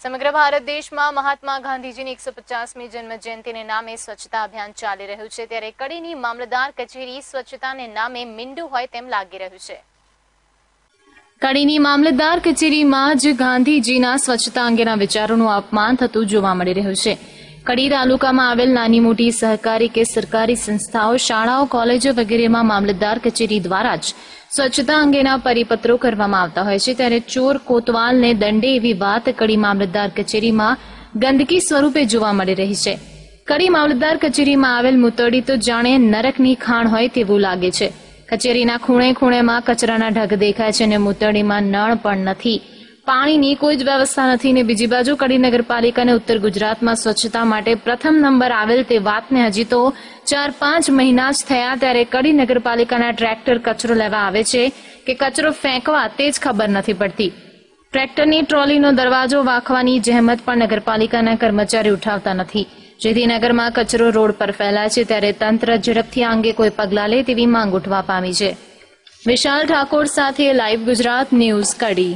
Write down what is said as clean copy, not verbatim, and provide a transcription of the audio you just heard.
સમગ્ર ભારત દેશમાં મહાત્મા ગાંધીજીની 150મી જન્મ જયંતિને નામે સ્વચ્છતા અભિયાન ચાલી રહ્યું છે, ત્યારે કડીની મામલતદાર કચેરી સ્વચ્છતાને નામે મીંડું હોય તેમ લાગી રહ્યું છે। કડીની મામલતદાર કચેરીમાં જ ગાંધીજીના સ્વચ્છતા અંગેના વિચારોનું અપમાન થતું જોવા મળી રહ્યું છે। કડી તાલુકામાં આવેલ નાની મોટી સહકારી કે સરકારી સંસ્થાઓ, શાળાઓ, કોલેજો વગેરેમાં મામલતદાર કચેરી દ્વારા જ સ્વચ્છતા અંગેના પરિપત્રો કરવામાં આવતા હોય છે, ત્યારે ચોર કોતવાલને દંડે એવી વાત કડી મામલતદાર કચેરીમાં ગંદકી સ્વરૂપે જોવા મળી રહી છે। કડી મામલતદાર કચેરીમાં આવેલ મૂતરડી તો જાણે નરકની ખાણ હોય તેવું લાગે છે। કચેરીના ખૂણે ખૂણેમાં કચરાના ઢગ દેખાય છે અને મૂતરડીમાં નળ પણ નથી, પાણીની કોઈ જ વ્યવસ્થા નથી ને બીજી બાજુ કડી નગરપાલિકાને ઉત્તર ગુજરાતમાં સ્વચ્છતા માટે પ્રથમ નંબર આવેલ તે વાતને હજી તો 4-5 મહિના જ થયા, ત્યારે કડી નગરપાલિકાના ટ્રેક્ટર કચરો લેવા આવે છે કે કચરો ફેંકવા તે જ ખબર નથી પડતી। ટ્રેક્ટરની ટ્રોલીનો દરવાજો વાંખવાની જહેમત પણ નગરપાલિકાના કર્મચારી ઉઠાવતા નથી, જેથી નગરમાં કચરો રોડ પર ફેલાય છે, ત્યારે તંત્ર ઝડપથી આ અંગે કોઈ પગલાં લે તેવી માંગ ઉઠવા પામી છે। વિશાલ ઠાકોર સાથે લાઈવ ગુજરાત ન્યૂઝ, કડી।